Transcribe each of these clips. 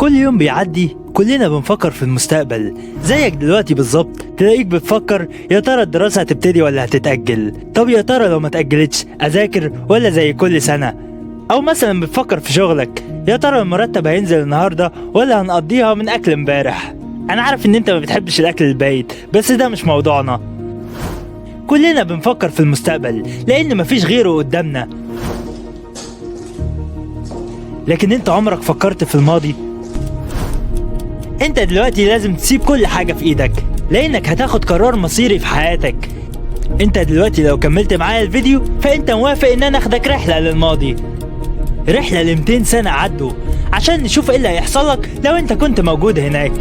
كل يوم بيعدي كلنا بنفكر في المستقبل. زيك دلوقتي بالظبط، تلاقيك بتفكر يا ترى الدراسة هتبتدي ولا هتتأجل؟ طب يا ترى لو ما اتأجلتش أذاكر ولا زي كل سنة؟ أو مثلا بتفكر في شغلك، يا ترى المرتب هينزل النهاردة ولا هنقضيها من أكل امبارح؟ أنا عارف إن أنت ما بتحبش الأكل البايت، بس ده مش موضوعنا. كلنا بنفكر في المستقبل لأن مفيش غيره قدامنا. لكن أنت عمرك فكرت في الماضي؟ انت دلوقتي لازم تسيب كل حاجة في ايدك، لانك هتاخد قرار مصيري في حياتك. انت دلوقتي لو كملت معايا الفيديو فانت موافق ان انا اخدك رحلة للماضي، رحلة ل 200 سنة عدوا، عشان نشوف ايه اللي هيحصل لك لو انت كنت موجود هناك.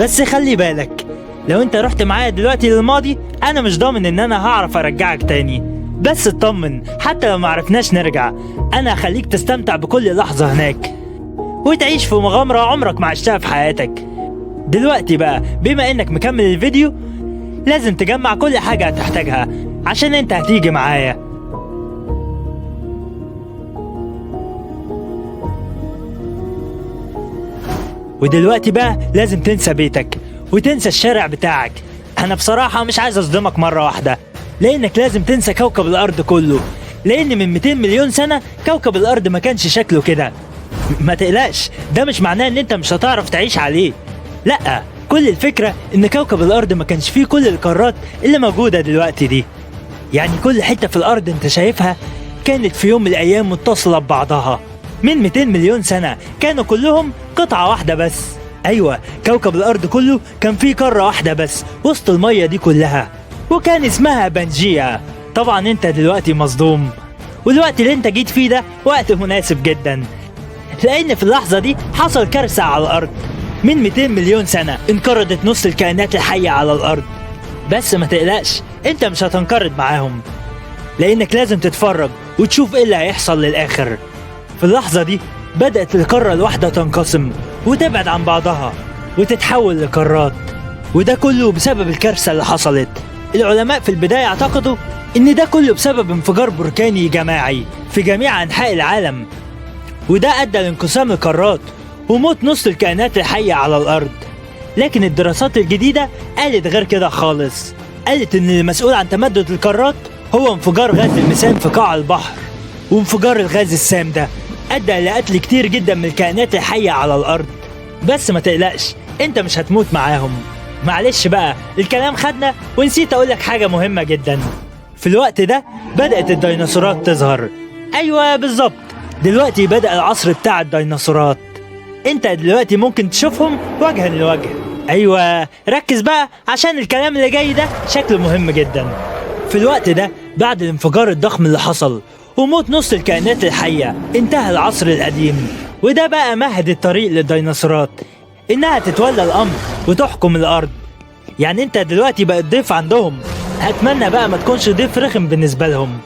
بس خلي بالك، لو انت رحت معايا دلوقتي للماضي انا مش ضامن ان انا هعرف ارجعك تاني. بس اطمن، حتى لو معرفناش نرجع انا هخليك تستمتع بكل لحظة هناك وتعيش في مغامرة عمرك ما عشتها في حياتك. دلوقتي بقى بما انك مكمل الفيديو لازم تجمع كل حاجة هتحتاجها عشان انت هتيجي معايا. ودلوقتي بقى لازم تنسى بيتك وتنسى الشارع بتاعك. انا بصراحة مش عايز اصدمك مرة واحدة، لانك لازم تنسى كوكب الارض كله، لان من 200 مليون سنة كوكب الارض ما كانش شكله كده. ما تقلقش، ده مش معناه ان انت مش هتعرف تعيش عليه، لا، كل الفكرة ان كوكب الارض ما كانش فيه كل القارات اللي موجودة دلوقتي دي. يعني كل حتة في الارض انت شايفها كانت في يوم من الايام متصلة ببعضها. من 200 مليون سنة كانوا كلهم قطعة واحدة بس. ايوه، كوكب الارض كله كان فيه قارة واحدة بس وسط المية دي كلها، وكان اسمها بنجيا. طبعا انت دلوقتي مصدوم، والوقت اللي انت جيت فيه ده وقت مناسب جدا، لأن في اللحظة دي حصل كارثة على الأرض. من 200 مليون سنة انقرضت نص الكائنات الحية على الأرض. بس ما تقلقش، انت مش هتنقرض معاهم، لأنك لازم تتفرج وتشوف ايه اللي هيحصل للآخر. في اللحظة دي بدأت القارة الواحدة تنقسم وتبعد عن بعضها وتتحول لقارات، وده كله بسبب الكارثة اللي حصلت. العلماء في البداية اعتقدوا ان ده كله بسبب انفجار بركاني جماعي في جميع أنحاء العالم، وده أدى لانقسام القارات وموت نص الكائنات الحية على الأرض. لكن الدراسات الجديدة قالت غير كده خالص، قالت إن المسؤول عن تمدد القارات هو انفجار غاز الميثان في قاع البحر، وانفجار الغاز السام ده أدى لقتل كتير جدا من الكائنات الحية على الأرض. بس ما تقلقش، أنت مش هتموت معاهم. معلش بقى، الكلام خدنا ونسيت أقولك حاجة مهمة جدا. في الوقت ده بدأت الديناصورات تظهر. أيوة بالظبط، دلوقتي بدأ العصر بتاع الديناصورات. انت دلوقتي ممكن تشوفهم وجها لوجه. ايوه ركز بقى عشان الكلام اللي جاي ده شكله مهم جدا. في الوقت ده بعد الانفجار الضخم اللي حصل وموت نص الكائنات الحية انتهى العصر القديم، وده بقى مهد الطريق للديناصورات انها تتولى الامر وتحكم الارض. يعني انت دلوقتي بقت ضيف عندهم، اتمنى بقى ما تكونش ضيف رخم بالنسبة لهم.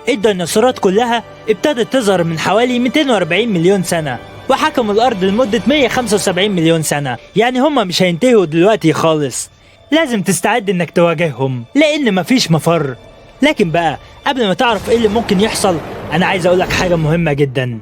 الديناصورات كلها ابتدت تظهر من حوالي 240 مليون سنة وحكموا الأرض لمدة 175 مليون سنة. يعني هما مش هينتهوا دلوقتي خالص، لازم تستعد انك تواجههم لأن مفيش مفر. لكن بقى قبل ما تعرف ايه اللي ممكن يحصل أنا عايز أقولك حاجة مهمة جدا،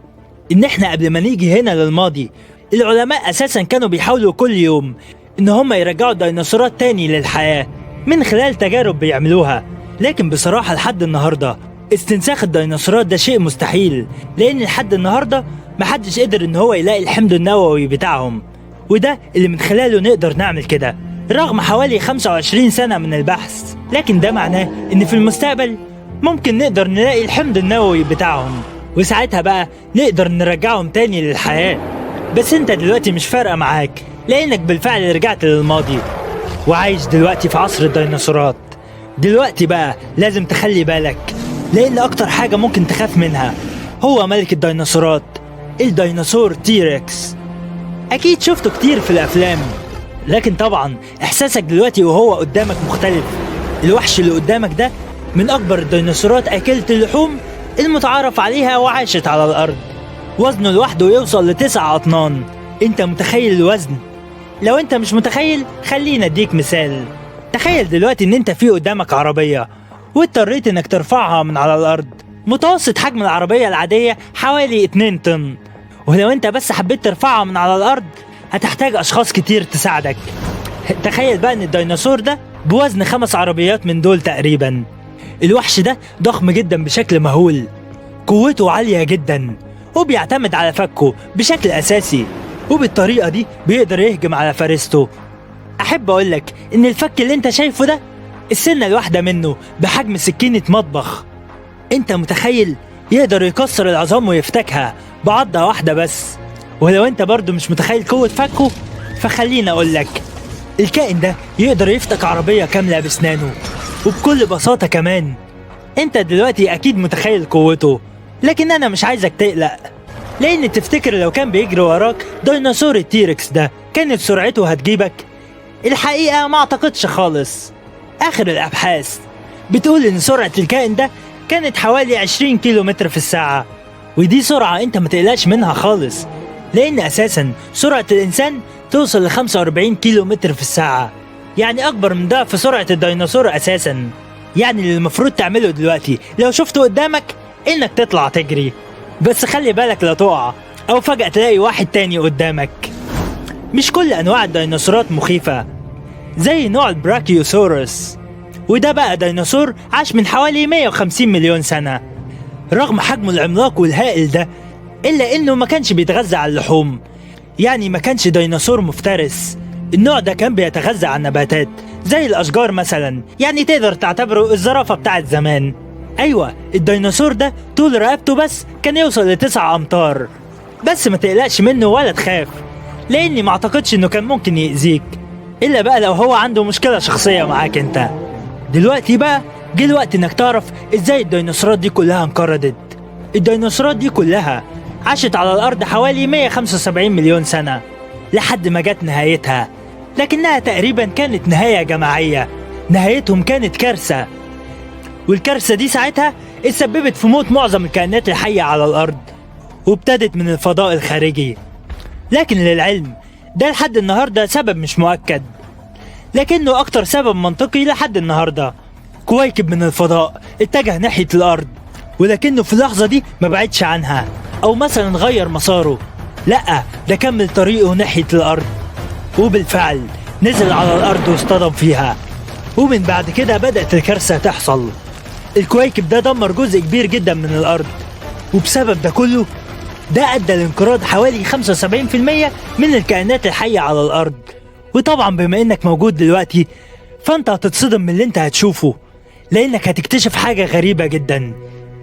إن احنا قبل ما نيجي هنا للماضي العلماء أساسا كانوا بيحاولوا كل يوم إن هما يرجعوا الديناصورات تاني للحياة من خلال تجارب بيعملوها. لكن بصراحة لحد النهاردة استنساخ الديناصورات ده شيء مستحيل، لأن لحد النهاردة محدش قدر إن هو يلاقي الحمض النووي بتاعهم، وده اللي من خلاله نقدر نعمل كده رغم حوالي 25 سنة من البحث. لكن ده معناه إن في المستقبل ممكن نقدر نلاقي الحمض النووي بتاعهم، وساعتها بقى نقدر نرجعهم تاني للحياة. بس انت دلوقتي مش فارقة معاك، لأنك بالفعل رجعت للماضي وعايش دلوقتي في عصر الديناصورات. دلوقتي بقى لازم تخلي بالك، لأن أكتر حاجة ممكن تخاف منها هو ملك الديناصورات، الديناصور تيركس. أكيد شفته كتير في الأفلام، لكن طبعا إحساسك دلوقتي وهو قدامك مختلف. الوحش اللي قدامك ده من أكبر الديناصورات أكلة اللحوم المتعارف عليها وعاشت على الأرض. وزنه لوحده يوصل ل9 أطنان. أنت متخيل الوزن؟ لو أنت مش متخيل خلينا أديك مثال. تخيل دلوقتي إن أنت في قدامك عربية واضطريت إنك ترفعها من على الأرض. متوسط حجم العربية العادية حوالي 2 طن، ولو انت بس حبيت ترفعها من على الارض هتحتاج اشخاص كتير تساعدك. تخيل بقى ان الديناصور ده بوزن 5 عربيات من دول تقريبا. الوحش ده ضخم جدا بشكل مهول، قوته عالية جدا، وبيعتمد على فكه بشكل اساسي، وبالطريقة دي بيقدر يهجم على فريسته. احب اقولك ان الفك اللي انت شايفه ده السنة الواحدة منه بحجم سكينة مطبخ. انت متخيل؟ يقدر يكسر العظام ويفتكها بعضة واحدة بس. ولو انت برضو مش متخيل قوة فكه فخليني اقولك، الكائن ده يقدر يفتك عربية كاملة بسنانه وبكل بساطة كمان. انت دلوقتي اكيد متخيل قوته، لكن انا مش عايزك تقلق، لان تفتكر لو كان بيجري وراك ديناصور التيركس ده كانت سرعته هتجيبك؟ الحقيقة ما اعتقدش خالص. اخر الابحاث بتقول ان سرعة الكائن ده كانت حوالي 20 كيلومتر في الساعة، ودي سرعة انت ما تقلقش منها خالص، لان اساسا سرعة الانسان توصل ل 45 كيلومتر في الساعة، يعني اكبر من ضعف سرعة الديناصور اساسا. يعني اللي المفروض تعمله دلوقتي لو شفته قدامك انك تطلع تجري، بس خلي بالك لا تقع او فجأة تلاقي واحد تاني قدامك. مش كل انواع الديناصورات مخيفة، زي نوع البراكيوسورس، وده بقى ديناصور عاش من حوالي 150 مليون سنة. رغم حجمه العملاق والهائل ده إلا إنه ما كانش بيتغذى على اللحوم، يعني ما كانش ديناصور مفترس. النوع ده كان بيتغذى على النباتات زي الأشجار مثلا، يعني تقدر تعتبره الزرافة بتاعت زمان. أيوة، الديناصور ده طول رقبته بس كان يوصل ل9 أمتار. بس ما تقلقش منه ولا تخاف، لأني ما أعتقدش إنه كان ممكن يأذيك، إلا بقى لو هو عنده مشكلة شخصية معاك أنت. دلوقتي بقى جه الوقت انك تعرف ازاي الديناصورات دي كلها انقرضت. الديناصورات دي كلها عاشت على الارض حوالي 175 مليون سنة لحد ما جت نهايتها، لكنها تقريبا كانت نهاية جماعية. نهايتهم كانت كارثة، والكارثة دي ساعتها اتسببت في موت معظم الكائنات الحية على الارض، وابتدت من الفضاء الخارجي. لكن للعلم ده لحد النهاردة سبب مش مؤكد، لكنه أكتر سبب منطقي لحد النهاردة. كويكب من الفضاء اتجه ناحية الأرض، ولكنه في اللحظة دي ما بعدش عنها أو مثلا غير مساره، لأ ده كمل طريقه ناحية الأرض، وبالفعل نزل على الأرض واصطدم فيها. ومن بعد كده بدأت الكارثة تحصل. الكويكب ده دمر جزء كبير جدا من الأرض، وبسبب ده كله ده أدى لانقراض حوالي 75% من الكائنات الحية على الأرض. وطبعا بما انك موجود دلوقتي فانت هتتصدم من اللي انت هتشوفه، لانك هتكتشف حاجة غريبة جدا،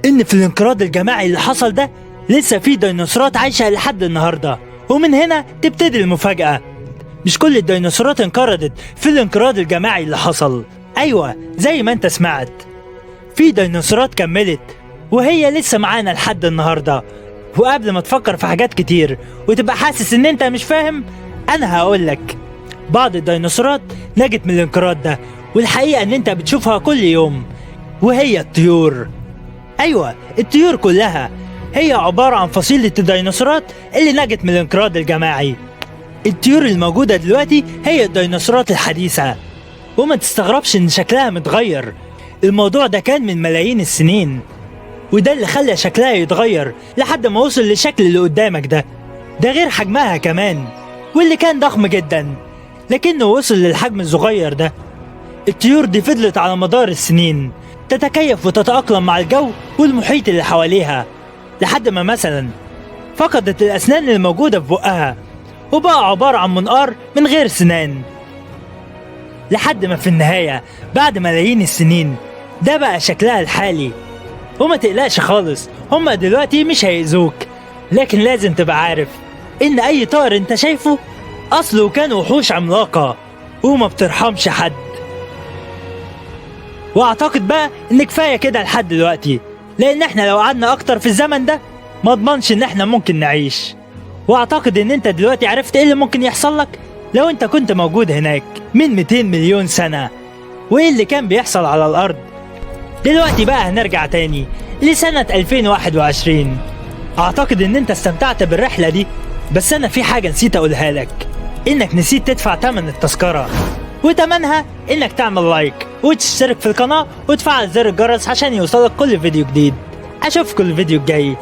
ان في الانقراض الجماعي اللي حصل ده لسه في ديناصورات عايشة لحد النهاردة. ومن هنا تبتدي المفاجأة، مش كل الديناصورات انقرضت في الانقراض الجماعي اللي حصل. ايوه زي ما انت سمعت، في ديناصورات كملت وهي لسه معانا لحد النهاردة. وقبل ما تفكر في حاجات كتير وتبقى حاسس ان انت مش فاهم، انا هقولك بعض الديناصورات نجت من الانقراض ده، والحقيقة ان انت بتشوفها كل يوم، وهي الطيور. ايوه الطيور كلها هي عبارة عن فصيلة الديناصورات اللي نجت من الانقراض الجماعي. الطيور الموجودة دلوقتي هي الديناصورات الحديثة، وما تستغربش ان شكلها متغير. الموضوع ده كان من ملايين السنين، وده اللي خلى شكلها يتغير لحد ما وصل للشكل اللي قدامك ده. ده غير حجمها كمان، واللي كان ضخم جدا لكنه وصل للحجم الصغير ده. الطيور دي فضلت على مدار السنين تتكيف وتتأقلم مع الجو والمحيط اللي حواليها، لحد ما مثلا فقدت الأسنان الموجودة في بقها وبقى عبارة عن منقار من غير سنان، لحد ما في النهاية بعد ملايين السنين ده بقى شكلها الحالي. وما تقلقش خالص، هما دلوقتي مش هيأذوك، لكن لازم تبقى عارف إن أي طائر أنت شايفه أصله كان وحوش عملاقة وما بترحمش حد. واعتقد بقى ان كفايه كده لحد دلوقتي، لان احنا لو قعدنا اكتر في الزمن ده ما اضمنش ان احنا ممكن نعيش. واعتقد ان انت دلوقتي عرفت ايه اللي ممكن يحصل لك لو انت كنت موجود هناك من 200 مليون سنه، وايه اللي كان بيحصل على الارض. دلوقتي بقى هنرجع تاني لسنه 2021. اعتقد ان انت استمتعت بالرحله دي، بس انا في حاجه نسيت اقولها لك، انك نسيت تدفع تمن التذكره، وتمنها انك تعمل لايك وتشترك في القناة وتفعل زر الجرس عشان يوصلك كل فيديو جديد. اشوفكم الفيديو الجاي.